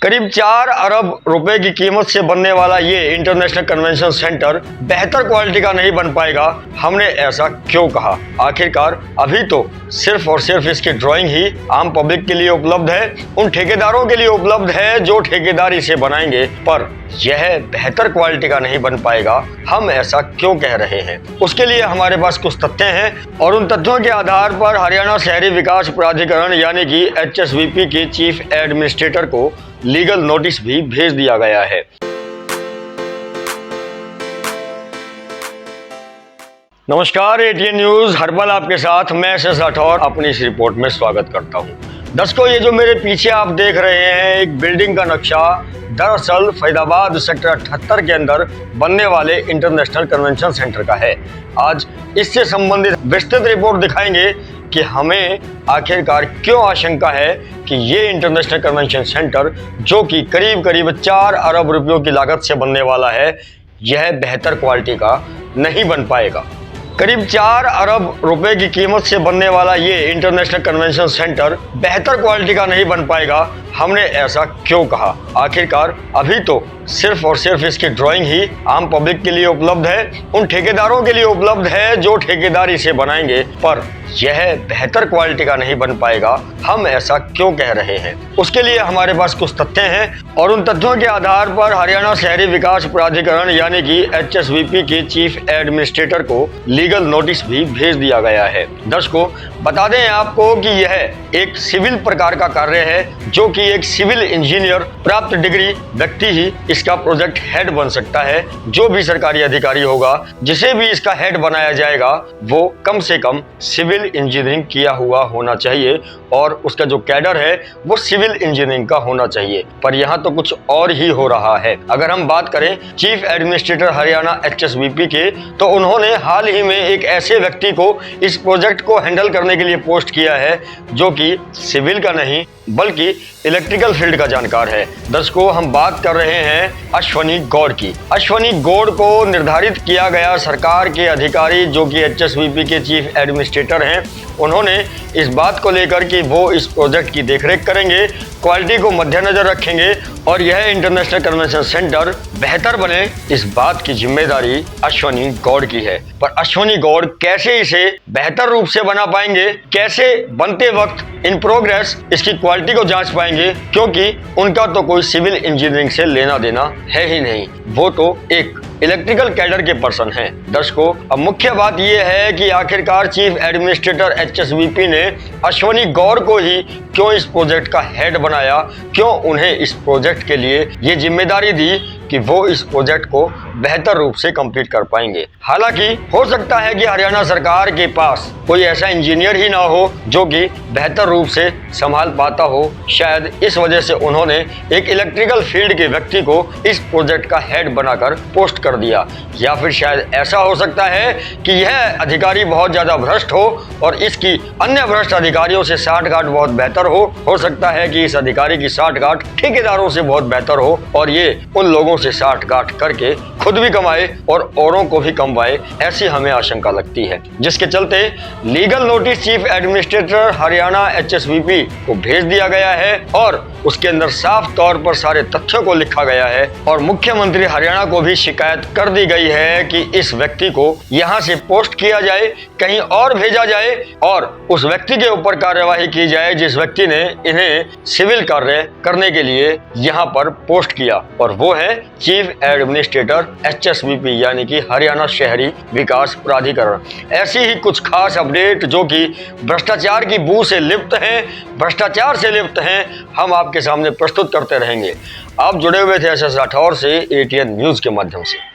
करीब 4 अरब रुपए की कीमत से बनने वाला ये इंटरनेशनल कन्वेंशन सेंटर बेहतर क्वालिटी का नहीं बन पाएगा। हमने ऐसा क्यों कहा? आखिरकार अभी तो सिर्फ और सिर्फ इसकी ड्राइंग ही आम पब्लिक के लिए उपलब्ध है, उन ठेकेदारों के लिए उपलब्ध है जो ठेकेदार इसे बनाएंगे, पर यह बेहतर क्वालिटी का नहीं बन पाएगा। हम ऐसा क्यों कह रहे हैं? उसके लिए हमारे पास कुछ तथ्य हैं और उन तथ्यों के आधार पर हरियाणा शहरी विकास प्राधिकरण यानी कि HSVP के चीफ एडमिनिस्ट्रेटर को लीगल नोटिस भी भेज दिया गया है। नमस्कार, ATN न्यूज हर पल आपके साथ मैं SS राठौर अपनी इस रिपोर्ट में स्वागत करता हूं। दर्शकों, ये जो मेरे पीछे आप देख रहे हैं एक बिल्डिंग का नक्शा दरअसल फरीदाबाद सेक्टर 78 के अंदर बनने वाले इंटरनेशनल कन्वेंशन सेंटर का है। आज इससे संबंधित विस्तृत रिपोर्ट दिखाएंगे कि हमें आखिरकार क्यों आशंका है कि ये इंटरनेशनल कन्वेंशन सेंटर जो कि करीब करीब 4 अरब रुपयों की लागत से बनने वाला है, यह बेहतर क्वालिटी का नहीं बन पाएगा। करीब 4 अरब रुपए की कीमत से बनने वाला ये इंटरनेशनल कन्वेंशन सेंटर बेहतर क्वालिटी का नहीं बन पाएगा। हमने ऐसा क्यों कहा? आखिरकार अभी तो सिर्फ और सिर्फ इसकी ड्राइंग ही आम पब्लिक के लिए उपलब्ध है, उन ठेकेदारों के लिए उपलब्ध है जो ठेकेदार इसे बनाएंगे, पर यह बेहतर क्वालिटी का नहीं बन पाएगा। हम ऐसा क्यों कह रहे हैं? उसके लिए हमारे पास कुछ तथ्य हैं और उन तथ्यों के आधार पर हरियाणा शहरी विकास प्राधिकरण यानी कि HSVP के चीफ एडमिनिस्ट्रेटर को लीगल नोटिस भी भेज दिया गया है। दर्शकों, बता दें आपको कि यह एक सिविल प्रकार का कार्य है जो कि एक सिविल इंजीनियर प्राप्त डिग्री व्यक्ति ही इसका प्रोजेक्ट हेड बन सकता है। जो भी सरकारी अधिकारी होगा, जिसे भी इसका हेड बनाया जाएगा, वो कम से कम सिविल इंजीनियरिंग किया हुआ होना चाहिए और उसका जो कैडर है वो सिविल इंजीनियरिंग का होना चाहिए। पर यहाँ तो कुछ और ही हो रहा है। अगर हम बात करें चीफ एडमिनिस्ट्रेटर हरियाणा HSVP के, तो उन्होंने हाल ही में एक ऐसे व्यक्ति को इस प्रोजेक्ट को हैंडल करने के लिए पोस्ट किया है जो कि सिविल का नहीं बल्कि इलेक्ट्रिकल फील्ड का जानकार है। दर्शकों, हम बात कर रहे हैं अश्वनी गौड़ की। अश्वनी गौड़ को निर्धारित किया गया सरकार के अधिकारी जो कि HSVP के चीफ एडमिनिस्ट्रेटर हैं, उन्होंने इस बात को लेकर कि वो इस प्रोजेक्ट की देखरेख करेंगे, क्वालिटी को मद्देनजर रखेंगे और यह इंटरनेशनल कन्वेंशन सेंटर बेहतर बने, इस बात की जिम्मेदारी अश्वनी गौड़ की है। पर अश्वनी गौड़ कैसे इसे बेहतर रूप से बना पाएंगे, कैसे बनते वक्त इन प्रोग्रेस इसकी क्वालिटी को जांच पाएंगे, क्योंकि उनका तो कोई सिविल इंजीनियरिंग से लेना देना है ही नहीं, वो तो एक इलेक्ट्रिकल कैडर के पर्सन हैं। दर्शकों, अब मुख्य बात यह है कि आखिरकार चीफ एडमिनिस्ट्रेटर HSVP ने अश्वनी गौड़ को ही क्यों इस प्रोजेक्ट का हेड बनाया, क्यों उन्हें इस प्रोजेक्ट के लिए ये जिम्मेदारी दी कि वो इस प्रोजेक्ट को बेहतर रूप से कंप्लीट कर पाएंगे। हालांकि हो सकता है कि हरियाणा सरकार के पास कोई ऐसा इंजीनियर ही ना हो जो कि बेहतर रूप से संभाल पाता हो। शायद इस वजह से उन्होंने एक इलेक्ट्रिकल फील्ड के व्यक्ति को इस प्रोजेक्ट का हेड बनाकर पोस्ट कर दिया, या फिर शायद ऐसा हो सकता है कि यह अधिकारी बहुत ज्यादा भ्रष्ट हो और इसकी अन्य भ्रष्ट अधिकारियों से साठगांठ बहुत बेहतर हो सकता है कि इस अधिकारी की साठगांठ ठेकेदारों से बहुत बेहतर हो और ये उन लोगों से साठगांठ करके खुद भी कमाए और औरों को भी कमवाए, ऐसी हमें आशंका लगती है। जिसके चलते legal notice chief administrator Haryana HSVP को भेज दिया गया है और उसके अंदर साफ तौर पर सारे तथ्यों को लिखा गया है और मुख्यमंत्री हरियाणा को भी शिकायत कर दी गई है कि इस व्यक्ति को यहाँ से पोस्ट किया जाए, कहीं और भेजा जाए और उस व्यक्ति के ऊपर कार्यवाही की जाए जिस व्यक्ति ने इन्हें सिविल कार्य करने के लिए यहाँ पर पोस्ट किया, और वो है चीफ एडमिनिस्ट्रेटर HSVP यानी कि हरियाणा शहरी विकास प्राधिकरण। ऐसी ही कुछ खास अपडेट जो कि भ्रष्टाचार की बू से लिप्त हैं, भ्रष्टाचार से लिप्त हैं, हम आपके सामने प्रस्तुत करते रहेंगे। आप जुड़े हुए थे SS राठौर से ATN न्यूज के माध्यम से।